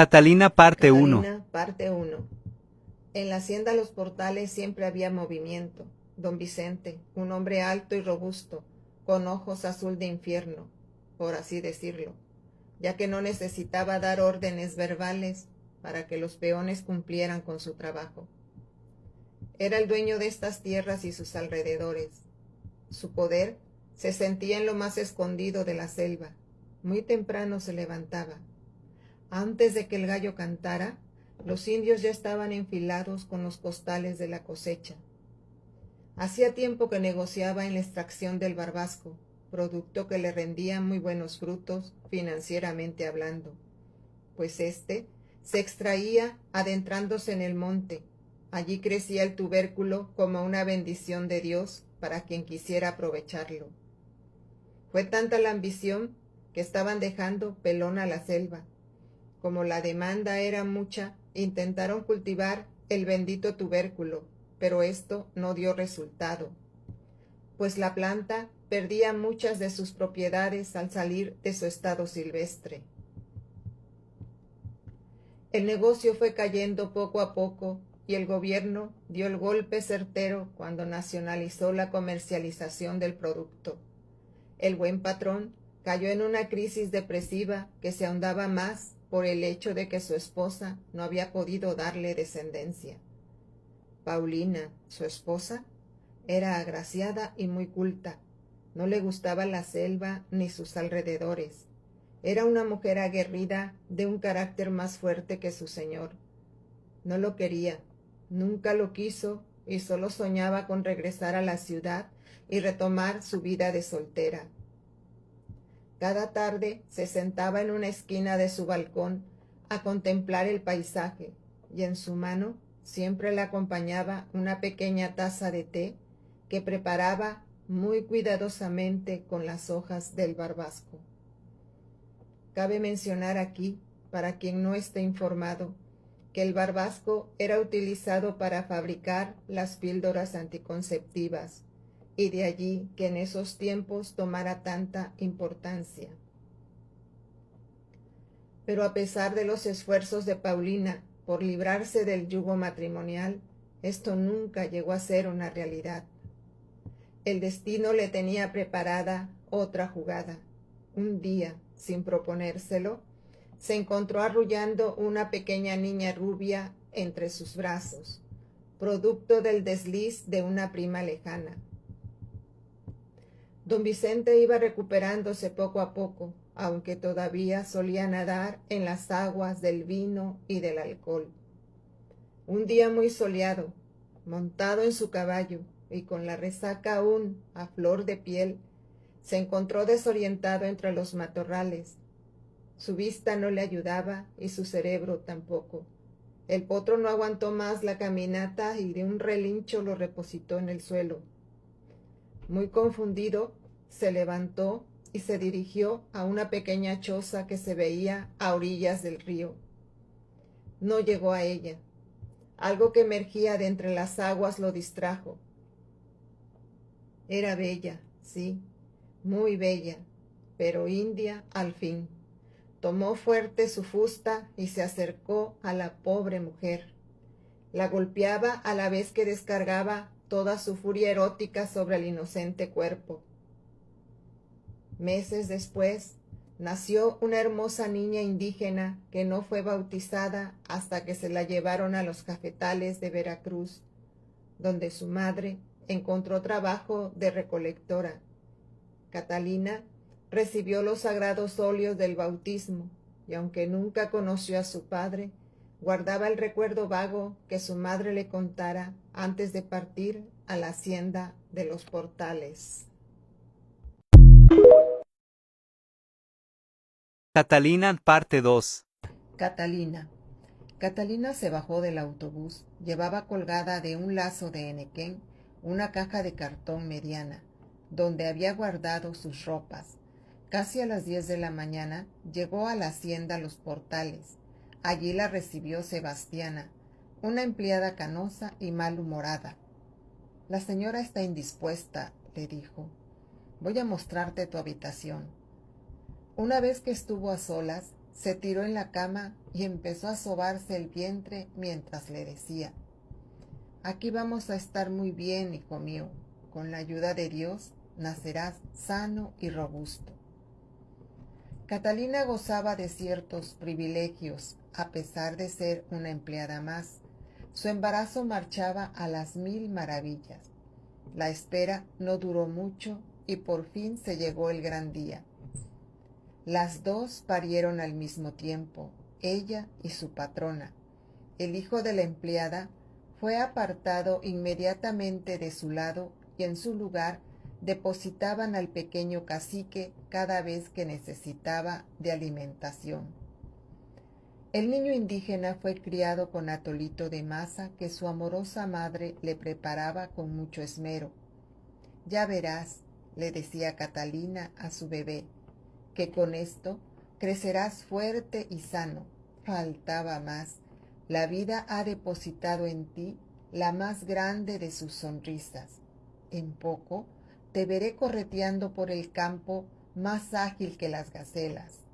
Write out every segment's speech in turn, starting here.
Catalina parte uno. Catalina, parte 1. En la hacienda Los Portales siempre había movimiento. Don Vicente, un hombre alto y robusto, con ojos azul de infierno, por así decirlo, ya que no necesitaba dar órdenes verbales para que los peones cumplieran con su trabajo. Era el dueño de estas tierras y sus alrededores. Su poder se sentía en lo más escondido de la selva. Muy temprano se levantaba. Antes de que el gallo cantara, los indios ya estaban enfilados con los costales de la cosecha. Hacía tiempo que negociaba en la extracción del barbasco, producto que le rendía muy buenos frutos financieramente hablando, pues éste se extraía adentrándose en el monte. Allí crecía el tubérculo como una bendición de Dios para quien quisiera aprovecharlo. Fue tanta la ambición que estaban dejando pelona la selva. Como la demanda era mucha, intentaron cultivar el bendito tubérculo, pero esto no dio resultado, pues la planta perdía muchas de sus propiedades al salir de su estado silvestre. El negocio fue cayendo poco a poco y el gobierno dio el golpe certero cuando nacionalizó la comercialización del producto. El buen patrón cayó en una crisis depresiva que se ahondaba más por el hecho de que su esposa no había podido darle descendencia. Paulina, su esposa, era agraciada y muy culta. No le gustaba la selva ni sus alrededores. Era una mujer aguerrida de un carácter más fuerte que su señor. No lo quería, nunca lo quiso y solo soñaba con regresar a la ciudad y retomar su vida de soltera. Cada tarde se sentaba en una esquina de su balcón a contemplar el paisaje y en su mano siempre le acompañaba una pequeña taza de té que preparaba muy cuidadosamente con las hojas del barbasco. Cabe mencionar aquí, para quien no esté informado, que el barbasco era utilizado para fabricar las píldoras anticonceptivas, y de allí que en esos tiempos tomara tanta importancia. Pero a pesar de los esfuerzos de Paulina por librarse del yugo matrimonial, esto nunca llegó a ser una realidad. El destino le tenía preparada otra jugada. Un día, sin proponérselo, se encontró arrullando una pequeña niña rubia entre sus brazos, producto del desliz de una prima lejana. Don Vicente iba recuperándose poco a poco, aunque todavía solía nadar en las aguas del vino y del alcohol. Un día muy soleado, montado en su caballo y con la resaca aún a flor de piel, se encontró desorientado entre los matorrales. Su vista no le ayudaba y su cerebro tampoco. El potro no aguantó más la caminata y de un relincho lo repositó en el suelo. Muy confundido, se levantó y se dirigió a una pequeña choza que se veía a orillas del río. No llegó a ella. Algo que emergía de entre las aguas lo distrajo. Era bella, sí, muy bella, pero india al fin. Tomó fuerte su fusta y se acercó a la pobre mujer. La golpeaba a la vez que descargaba toda su furia erótica sobre el inocente cuerpo. Meses después, nació una hermosa niña indígena que no fue bautizada hasta que se la llevaron a los cafetales de Veracruz, donde su madre encontró trabajo de recolectora. Catalina recibió los sagrados óleos del bautismo y aunque nunca conoció a su padre, guardaba el recuerdo vago que su madre le contara antes de partir a la hacienda de Los Portales. Catalina parte 2. Catalina. Catalina se bajó del autobús. Llevaba colgada de un lazo de henequén una caja de cartón mediana, donde había guardado sus ropas. Casi a las 10 de la mañana llegó a la hacienda Los Portales. Allí la recibió Sebastiana, una empleada canosa y malhumorada. La señora está indispuesta, le dijo. Voy a mostrarte tu habitación. Una vez que estuvo a solas, Se tiró en la cama y empezó a sobarse el vientre mientras le decía: «Aquí vamos a estar muy bien, hijo mío. Con la ayuda de Dios nacerás sano y robusto». Catalina gozaba de ciertos privilegios, a pesar de ser una empleada más. Su embarazo marchaba a las 1000 maravillas. La espera no duró mucho y por fin se llegó el gran día. Las dos parieron al mismo tiempo, ella y su patrona. El hijo de la empleada fue apartado inmediatamente de su lado y en su lugar depositaban al pequeño cacique cada vez que necesitaba de alimentación. El niño indígena fue criado con atolito de masa que su amorosa madre le preparaba con mucho esmero. «Ya verás», le decía Catalina a su bebé, «que con esto crecerás fuerte y sano. Faltaba más. La vida ha depositado en ti la más grande de sus sonrisas. En poco te veré correteando por el campo más ágil que las gacelas».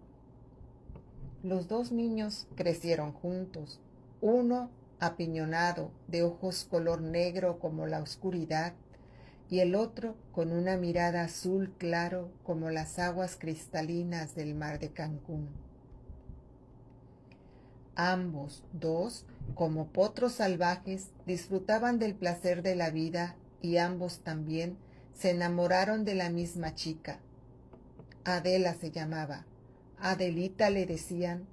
Los dos niños crecieron juntos, uno apiñonado, de ojos color negro como la oscuridad, y el otro con una mirada azul claro como las aguas cristalinas del mar de Cancún. Ambos dos, como potros salvajes, disfrutaban del placer de la vida y ambos también se enamoraron de la misma chica. Adela se llamaba, Adelita le decían,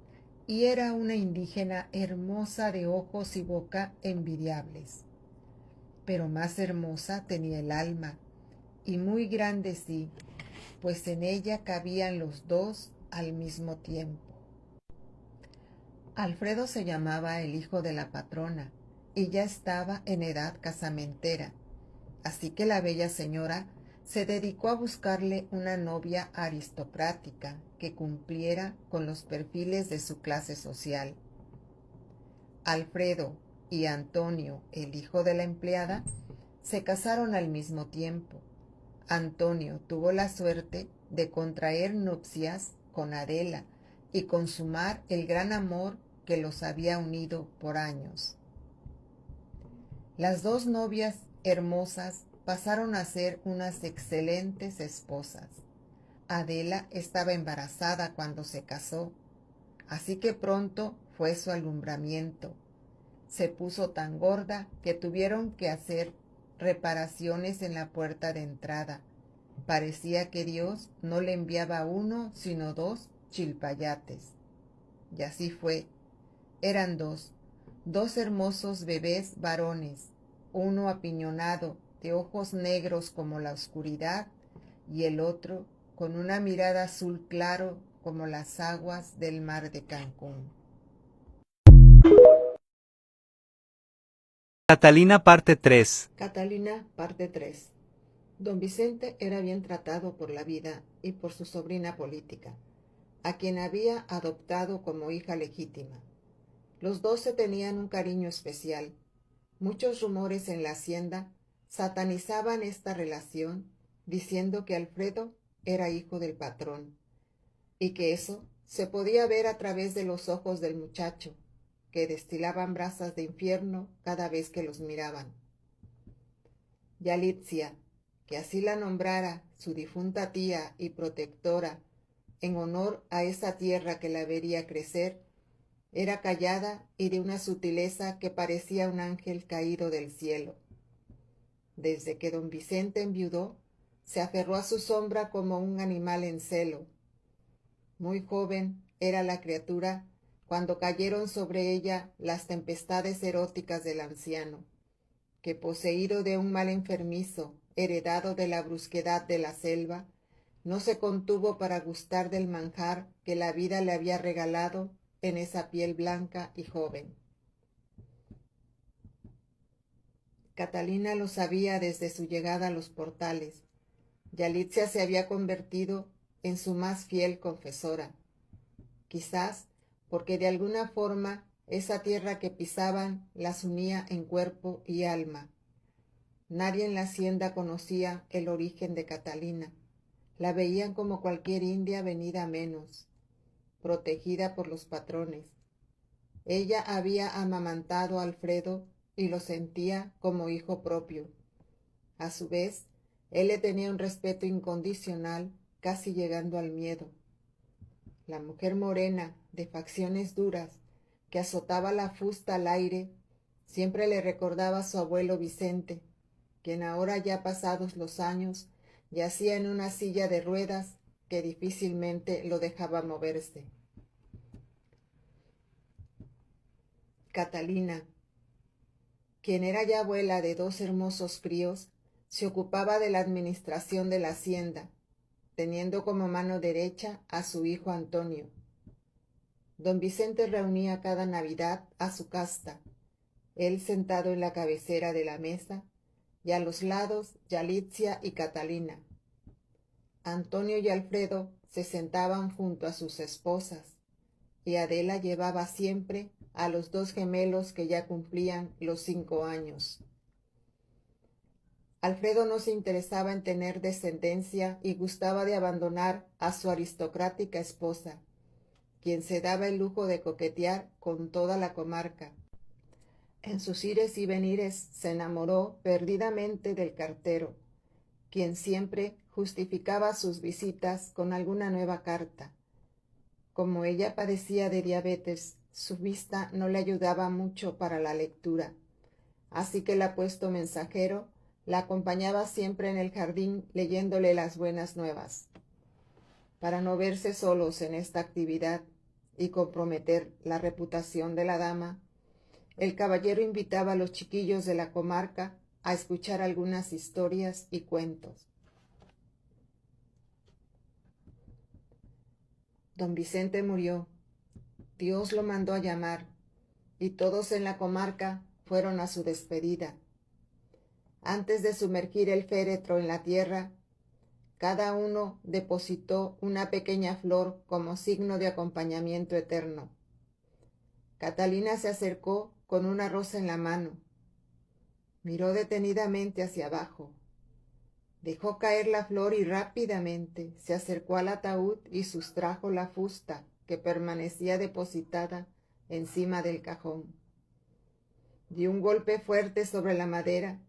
y era una indígena hermosa de ojos y boca envidiables. Pero más hermosa tenía el alma, y muy grande sí, pues en ella cabían los dos al mismo tiempo. Alfredo se llamaba el hijo de la patrona, y ya estaba en edad casamentera, así que la bella señora se dedicó a buscarle una novia aristocrática que cumpliera con los perfiles de su clase social. Alfredo y Antonio, el hijo de la empleada, se casaron al mismo tiempo. Antonio tuvo la suerte de contraer nupcias con Adela y consumar el gran amor que los había unido por años. Las dos novias hermosas pasaron a ser unas excelentes esposas. Adela estaba embarazada cuando se casó, así que pronto fue su alumbramiento. Se puso tan gorda que tuvieron que hacer reparaciones en la puerta de entrada. Parecía que Dios no le enviaba uno, sino dos chilpayates. Y así fue. Eran dos hermosos bebés varones, uno apiñonado, de ojos negros como la oscuridad, y el otro con una mirada azul claro como las aguas del mar de Cancún. Catalina parte 3. Catalina, parte 3. Don Vicente era bien tratado por la vida y por su sobrina política, a quien había adoptado como hija legítima. Los dos se tenían un cariño especial. Muchos rumores en la hacienda satanizaban esta relación, diciendo que Alfredo era hijo del patrón, y que eso se podía ver a través de los ojos del muchacho, que destilaban brasas de infierno cada vez que los miraban. Yalitzia, que así la nombrara su difunta tía y protectora, en honor a esa tierra que la vería crecer, era callada y de una sutileza que parecía un ángel caído del cielo. Desde que don Vicente enviudó, se aferró a su sombra como un animal en celo. Muy joven era la criatura cuando cayeron sobre ella las tempestades eróticas del anciano, que poseído de un mal enfermizo, heredado de la brusquedad de la selva, no se contuvo para gustar del manjar que la vida le había regalado en esa piel blanca y joven. Catalina lo sabía desde su llegada a los portales. Yalitzia se había convertido en su más fiel confesora, quizás porque de alguna forma esa tierra que pisaban las unía en cuerpo y alma. Nadie en la hacienda conocía el origen de Catalina. La veían como cualquier india venida menos. protegida por los patrones. Ella había amamantado a Alfredo y lo sentía como hijo propio. A su vez, él le tenía un respeto incondicional, casi llegando al miedo. La mujer morena, de facciones duras, que azotaba la fusta al aire, siempre le recordaba a su abuelo Vicente, quien ahora ya pasados los años yacía en una silla de ruedas que difícilmente lo dejaba moverse. Catalina, quien era ya abuela de 2 hermosos críos, se ocupaba de la administración de la hacienda, teniendo como mano derecha a su hijo Antonio. Don Vicente reunía cada Navidad a su casta, él sentado en la cabecera de la mesa, y a los lados Yalitzia y Catalina. Antonio y Alfredo se sentaban junto a sus esposas, y Adela llevaba siempre a los 2 gemelos que ya cumplían los 5 años. Alfredo no se interesaba en tener descendencia y gustaba de abandonar a su aristocrática esposa, quien se daba el lujo de coquetear con toda la comarca. En sus ires y venires se enamoró perdidamente del cartero, quien siempre justificaba sus visitas con alguna nueva carta. Como ella padecía de diabetes, su vista no le ayudaba mucho para la lectura, así que el apuesto mensajero la acompañaba siempre en el jardín leyéndole las buenas nuevas. Para no verse solos en esta actividad y comprometer la reputación de la dama, el caballero invitaba a los chiquillos de la comarca a escuchar algunas historias y cuentos. Don Vicente murió. Dios lo mandó a llamar, y todos en la comarca fueron a su despedida. Antes de sumergir el féretro en la tierra, cada uno depositó una pequeña flor como signo de acompañamiento eterno. Catalina se acercó con una rosa en la mano. Miró detenidamente hacia abajo. Dejó caer la flor y rápidamente se acercó al ataúd y sustrajo la fusta que permanecía depositada encima del cajón. Dio un golpe fuerte sobre la madera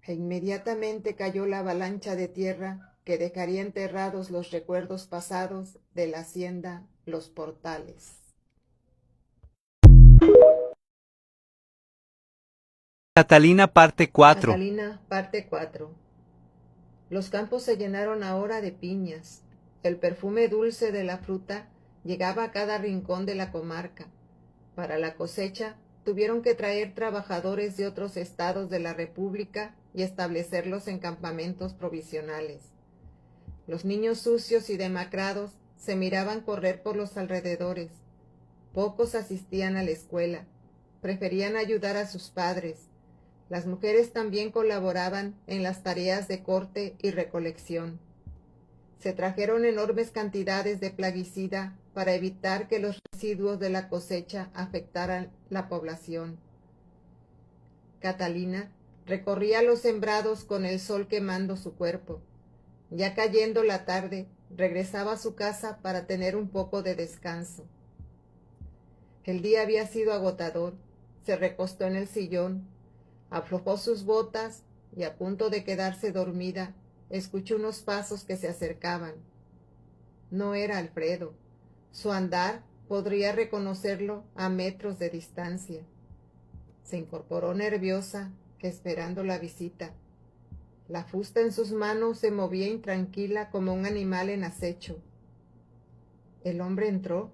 e inmediatamente cayó la avalancha de tierra que dejaría enterrados los recuerdos pasados de la hacienda Los Portales. Catalina parte 4. Catalina, parte 4. Los campos se llenaron ahora de piñas. El perfume dulce de la fruta llegaba a cada rincón de la comarca. Para la cosecha tuvieron que traer trabajadores de otros estados de la República y establecerlos en campamentos provisionales. Los niños sucios y demacrados se miraban correr por los alrededores. Pocos asistían a la escuela. Preferían ayudar a sus padres. Las mujeres también colaboraban en las tareas de corte y recolección. Se trajeron enormes cantidades de plaguicida para evitar que los residuos de la cosecha afectaran la población. Catalina recorría los sembrados con el sol quemando su cuerpo. Ya cayendo la tarde, regresaba a su casa para tener un poco de descanso. El día había sido agotador. Se recostó en el sillón, aflojó sus botas y a punto de quedarse dormida, escuchó unos pasos que se acercaban. No era Alfredo. Su andar podría reconocerlo a metros de distancia. Se incorporó nerviosa, esperando la visita. La fusta en sus manos se movía intranquila como un animal en acecho. El hombre entró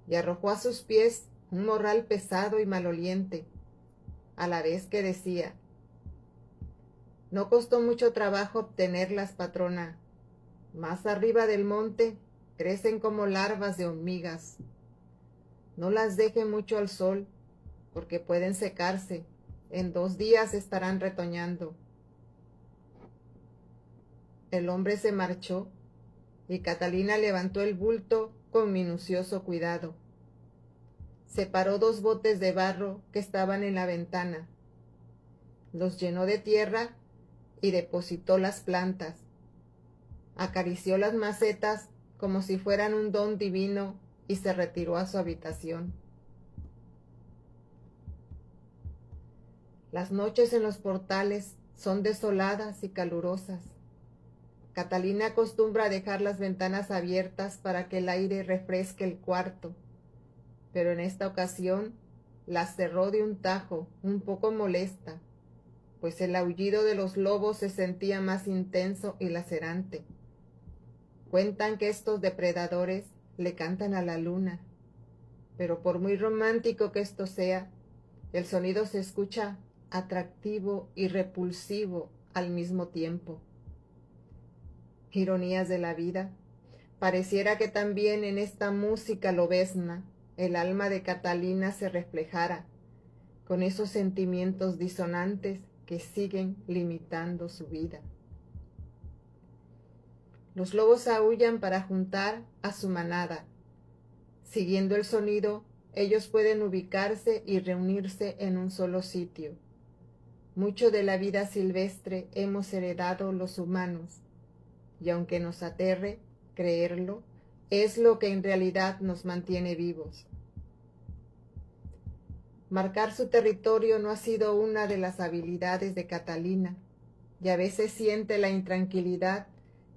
y arrojó a sus pies un morral pesado y maloliente, a la vez que decía: «No costó mucho trabajo obtenerlas, patrona. Más arriba del monte crecen como larvas de hormigas. No las deje mucho al sol, porque pueden secarse. En 2 días estarán retoñando». El hombre se marchó y Catalina levantó el bulto con minucioso cuidado. Separó 2 botes de barro que estaban en la ventana. Los llenó de tierra y depositó las plantas. Acarició las macetas como si fueran un don divino y se retiró a su habitación. Las noches en los portales son desoladas y calurosas. Catalina acostumbra a dejar las ventanas abiertas para que el aire refresque el cuarto, pero en esta ocasión las cerró de un tajo, un poco molesta, pues el aullido de los lobos se sentía más intenso y lacerante. Cuentan que estos depredadores le cantan a la luna, pero por muy romántico que esto sea, el sonido se escucha atractivo y repulsivo al mismo tiempo. Ironías de la vida. Pareciera que también en esta música lobezna el alma de Catalina se reflejara, con esos sentimientos disonantes que siguen limitando su vida. Los lobos aúllan para juntar a su manada. Siguiendo el sonido, ellos pueden ubicarse y reunirse en un solo sitio. Mucho de la vida silvestre hemos heredado los humanos, y aunque nos aterre creerlo, es lo que en realidad nos mantiene vivos. Marcar su territorio no ha sido una de las habilidades de Catalina, y a veces siente la intranquilidad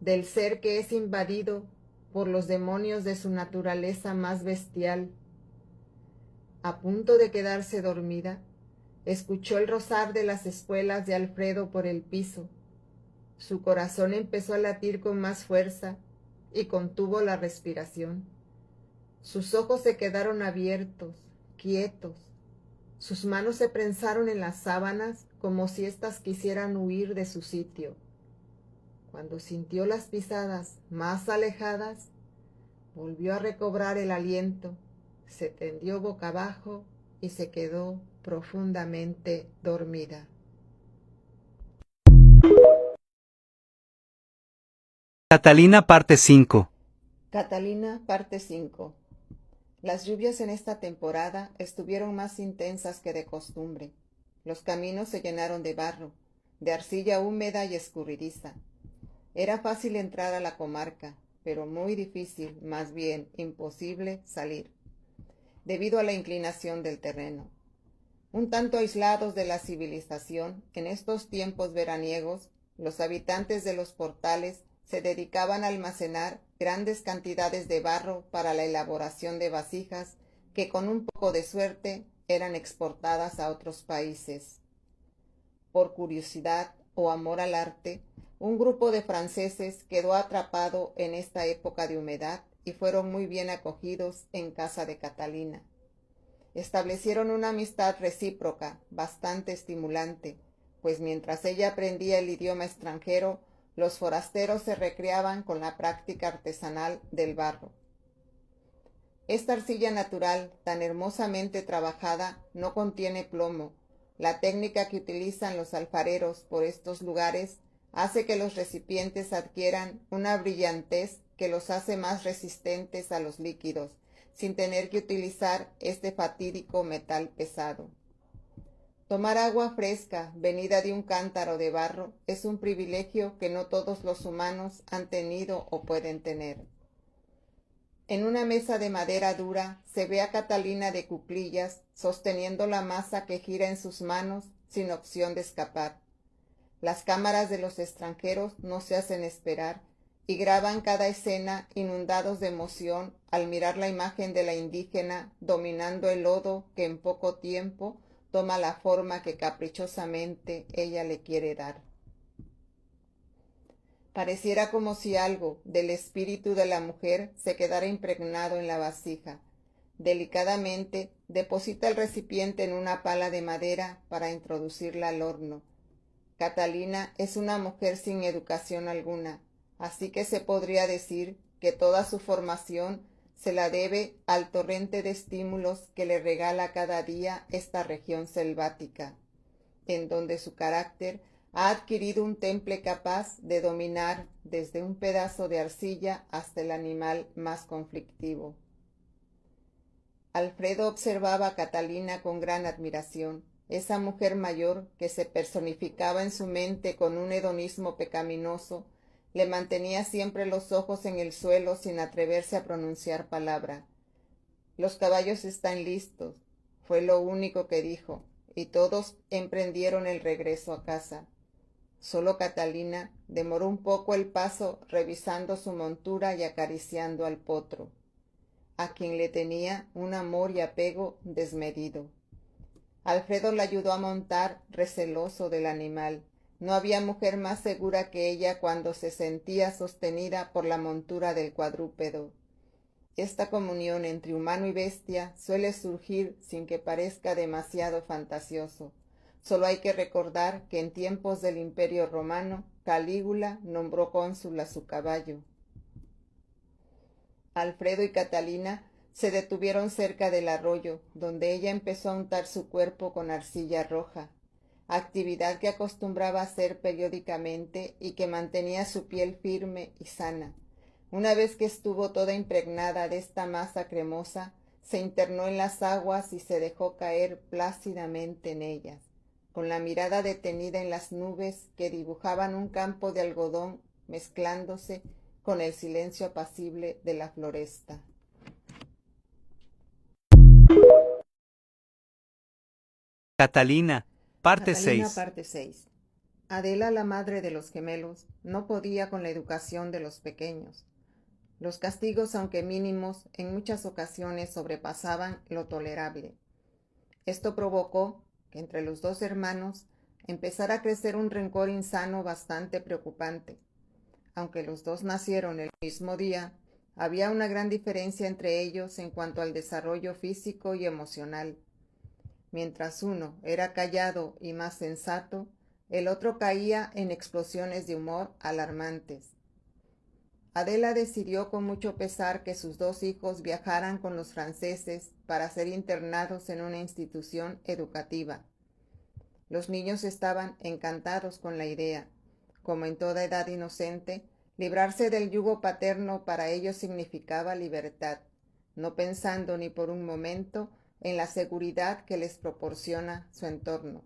del ser que es invadido por los demonios de su naturaleza más bestial. A punto de quedarse dormida, escuchó el rozar de las espuelas de Alfredo por el piso. Su corazón empezó a latir con más fuerza y contuvo la respiración. Sus ojos se quedaron abiertos, quietos. Sus manos se prensaron en las sábanas como si éstas quisieran huir de su sitio. Cuando sintió las pisadas más alejadas, volvió a recobrar el aliento, se tendió boca abajo y se quedó profundamente dormida. Catalina parte 5. Catalina parte 5. Las lluvias en esta temporada estuvieron más intensas que de costumbre. Los caminos se llenaron de barro, de arcilla húmeda y escurridiza. Era fácil entrar a la comarca, pero muy difícil, más bien imposible, salir, debido a la inclinación del terreno. Un tanto aislados de la civilización, en estos tiempos veraniegos, los habitantes de los portales se dedicaban a almacenar grandes cantidades de barro para la elaboración de vasijas que con un poco de suerte eran exportadas a otros países. Por curiosidad o amor al arte, un grupo de franceses quedó atrapado en esta época de humedad y fueron muy bien acogidos en casa de Catalina. Establecieron una amistad recíproca, bastante estimulante, pues mientras ella aprendía el idioma extranjero, los forasteros se recreaban con la práctica artesanal del barro. Esta arcilla natural, tan hermosamente trabajada, no contiene plomo. La técnica que utilizan los alfareros por estos lugares hace que los recipientes adquieran una brillantez que los hace más resistentes a los líquidos, sin tener que utilizar este fatídico metal pesado. Tomar agua fresca, venida de un cántaro de barro, es un privilegio que no todos los humanos han tenido o pueden tener. En una mesa de madera dura se ve a Catalina de cuclillas, sosteniendo la masa que gira en sus manos, sin opción de escapar. Las cámaras de los extranjeros no se hacen esperar, y graban cada escena inundados de emoción al mirar la imagen de la indígena dominando el lodo que en poco tiempo toma la forma que caprichosamente ella le quiere dar. Pareciera como si algo del espíritu de la mujer se quedara impregnado en la vasija. Delicadamente deposita el recipiente en una pala de madera para introducirla al horno. Catalina es una mujer sin educación alguna, así que se podría decir que toda su formación se la debe al torrente de estímulos que le regala cada día esta región selvática, en donde su carácter ha adquirido un temple capaz de dominar desde un pedazo de arcilla hasta el animal más conflictivo. Alfredo observaba a Catalina con gran admiración. Esa mujer mayor, que se personificaba en su mente con un hedonismo pecaminoso, le mantenía siempre los ojos en el suelo sin atreverse a pronunciar palabra. Los caballos están listos, fue lo único que dijo, y todos emprendieron el regreso a casa. Solo Catalina demoró un poco el paso revisando su montura y acariciando al potro, a quien le tenía un amor y apego desmedido. Alfredo la ayudó a montar, receloso del animal. No había mujer más segura que ella cuando se sentía sostenida por la montura del cuadrúpedo. Esta comunión entre humano y bestia suele surgir sin que parezca demasiado fantasioso. Solo hay que recordar que en tiempos del Imperio Romano, Calígula nombró cónsul a su caballo. Alfredo y Catalina se detuvieron cerca del arroyo, donde ella empezó a untar su cuerpo con arcilla roja, actividad que acostumbraba hacer periódicamente y que mantenía su piel firme y sana. Una vez que estuvo toda impregnada de esta masa cremosa, se internó en las aguas y se dejó caer plácidamente en ellas, con la mirada detenida en las nubes que dibujaban un campo de algodón mezclándose con el silencio apacible de la floresta. Catalina, parte Catalina, 6. parte 6. Adela, la madre de los gemelos, no podía con la educación de los pequeños. Los castigos, aunque mínimos, en muchas ocasiones sobrepasaban lo tolerable. Esto provocó que entre los dos hermanos empezara a crecer un rencor insano bastante preocupante. Aunque los dos nacieron el mismo día, había una gran diferencia entre ellos en cuanto al desarrollo físico y emocional. Mientras uno era callado y más sensato, el otro caía en explosiones de humor alarmantes. Adela decidió con mucho pesar que sus dos hijos viajaran con los franceses para ser internados en una institución educativa. Los niños estaban encantados con la idea. Como en toda edad inocente, librarse del yugo paterno para ellos significaba libertad, no pensando ni por un momento en la seguridad que les proporciona su entorno.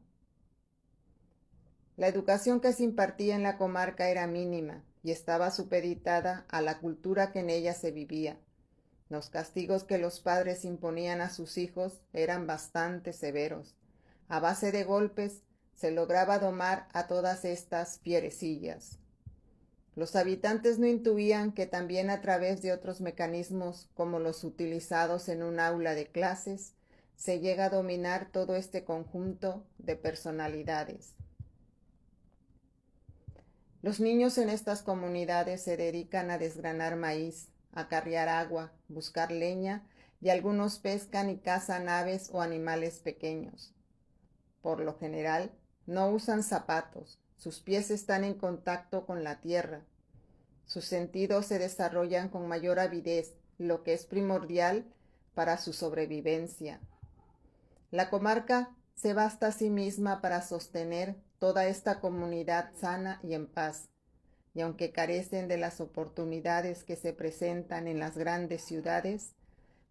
La educación que se impartía en la comarca era mínima y estaba supeditada a la cultura que en ella se vivía. Los castigos que los padres imponían a sus hijos eran bastante severos. A base de golpes se lograba domar a todas estas fierecillas. Los habitantes no intuían que también a través de otros mecanismos como los utilizados en un aula de clases se llega a dominar todo este conjunto de personalidades. Los niños en estas comunidades se dedican a desgranar maíz, a carrear agua, buscar leña y algunos pescan y cazan aves o animales pequeños. Por lo general, no usan zapatos, sus pies están en contacto con la tierra. Sus sentidos se desarrollan con mayor avidez, lo que es primordial para su sobrevivencia. La comarca se basta a sí misma para sostener toda esta comunidad sana y en paz, y aunque carecen de las oportunidades que se presentan en las grandes ciudades,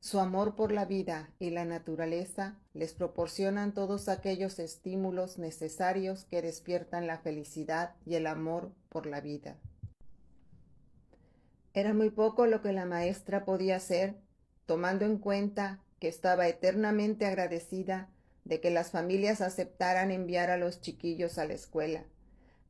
su amor por la vida y la naturaleza les proporcionan todos aquellos estímulos necesarios que despiertan la felicidad y el amor por la vida. Era muy poco lo que la maestra podía hacer, tomando en cuenta que estaba eternamente agradecida de que las familias aceptaran enviar a los chiquillos a la escuela.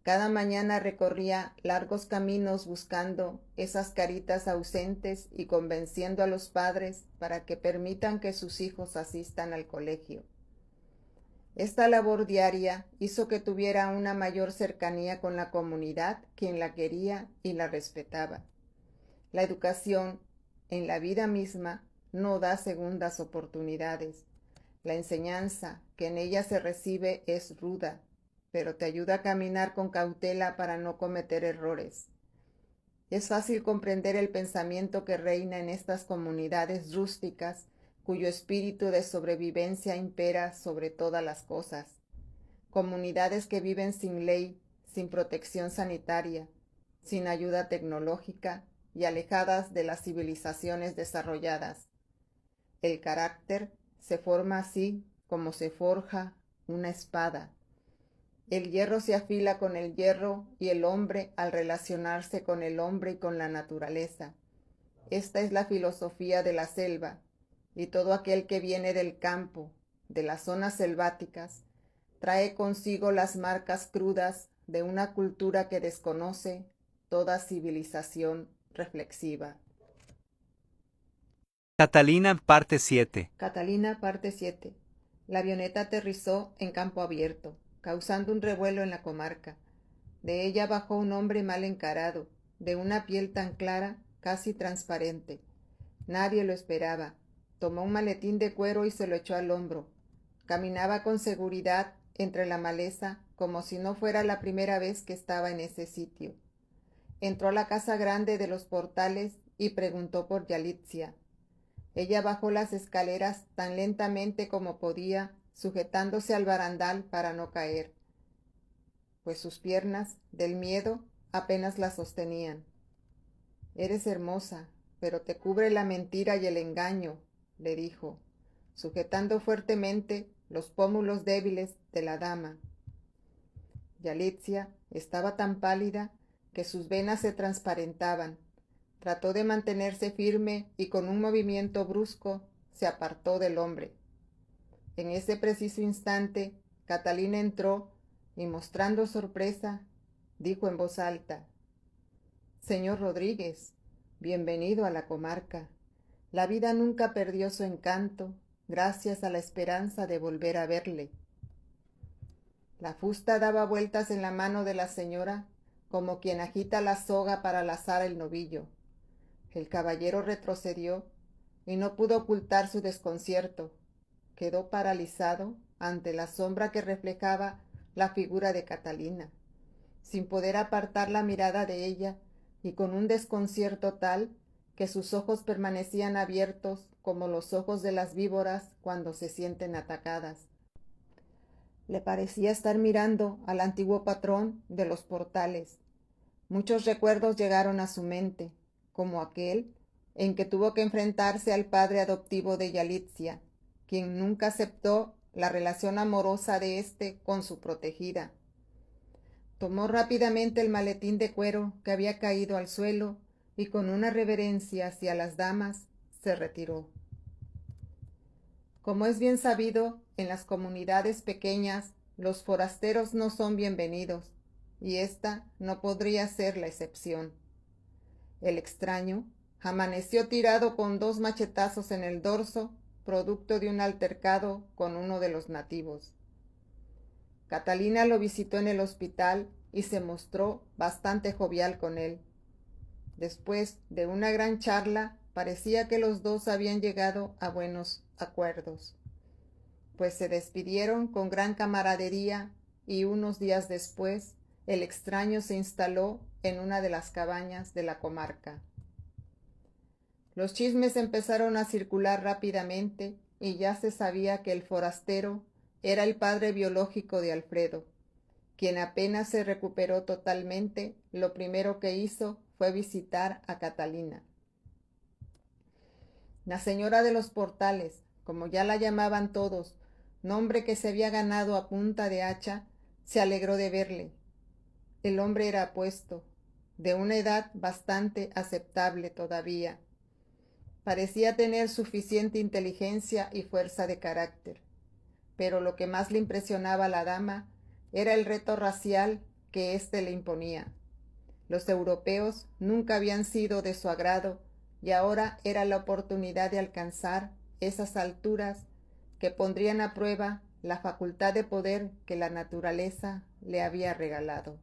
Cada mañana recorría largos caminos buscando esas caritas ausentes y convenciendo a los padres para que permitan que sus hijos asistan al colegio. Esta labor diaria hizo que tuviera una mayor cercanía con la comunidad, quien la quería y la respetaba. La educación, en la vida misma, no da segundas oportunidades. La enseñanza que en ella se recibe es ruda, pero te ayuda a caminar con cautela para no cometer errores. Es fácil comprender el pensamiento que reina en estas comunidades rústicas, cuyo espíritu de sobrevivencia impera sobre todas las cosas. Comunidades que viven sin ley, sin protección sanitaria, sin ayuda tecnológica y alejadas de las civilizaciones desarrolladas. El carácter se forma así como se forja una espada. El hierro se afila con el hierro y el hombre al relacionarse con el hombre y con la naturaleza. Esta es la filosofía de la selva. y todo aquel que viene del campo, de las zonas selváticas, trae consigo las marcas crudas de una cultura que desconoce toda civilización reflexiva. Catalina, parte 7. Catalina, parte 7. La avioneta aterrizó en campo abierto, causando un revuelo en la comarca. De ella bajó un hombre mal encarado, de una piel tan clara, casi transparente. Nadie lo esperaba. Tomó un maletín de cuero y se lo echó al hombro. Caminaba con seguridad entre la maleza, como si no fuera la primera vez que estaba en ese sitio. Entró a la casa grande de los portales y preguntó por Yalitza. Ella bajó las escaleras tan lentamente como podía, sujetándose al barandal para no caer, pues sus piernas, del miedo, apenas la sostenían. Eres hermosa, pero te cubre la mentira y el engaño, le dijo, sujetando fuertemente los pómulos débiles de la dama. Yalitza estaba tan pálida que sus venas se transparentaban. Trató de mantenerse firme y con un movimiento brusco se apartó del hombre. En ese preciso instante, Catalina entró y, mostrando sorpresa, dijo en voz alta: «Señor Rodríguez, bienvenido a la comarca. La vida nunca perdió su encanto, gracias a la esperanza de volver a verle». La fusta daba vueltas en la mano de la señora, como quien agita la soga para lazar el novillo. El caballero retrocedió y no pudo ocultar su desconcierto. Quedó paralizado ante la sombra que reflejaba la figura de Catalina, sin poder apartar la mirada de ella, y con un desconcierto tal que sus ojos permanecían abiertos como los ojos de las víboras cuando se sienten atacadas. Le parecía estar mirando al antiguo patrón de los portales. Muchos recuerdos llegaron a su mente, como aquel en que tuvo que enfrentarse al padre adoptivo de Yalitza, quien nunca aceptó la relación amorosa de éste con su protegida. Tomó rápidamente el maletín de cuero que había caído al suelo y con una reverencia hacia las damas se retiró. Como es bien sabido, en las comunidades pequeñas los forasteros no son bienvenidos, y esta no podría ser la excepción. El extraño amaneció tirado con 2 machetazos en el dorso, producto de un altercado con uno de los nativos. Catalina lo visitó en el hospital y se mostró bastante jovial con él. Después de una gran charla, parecía que los dos habían llegado a buenos acuerdos, pues se despidieron con gran camaradería y unos días después el extraño se instaló en una de las cabañas de la comarca. Los chismes empezaron a circular rápidamente y ya se sabía que el forastero era el padre biológico de Alfredo, quien apenas se recuperó totalmente, lo primero que hizo fue visitar a Catalina. La señora de los portales, como ya la llamaban todos, nombre que se había ganado a punta de hacha, se alegró de verle. El hombre era apuesto, de una edad bastante aceptable todavía. Parecía tener suficiente inteligencia y fuerza de carácter, pero lo que más le impresionaba a la dama era el reto racial que éste le imponía. Los europeos nunca habían sido de su agrado y ahora era la oportunidad de alcanzar esas alturas que pondrían a prueba la facultad de poder que la naturaleza le había regalado.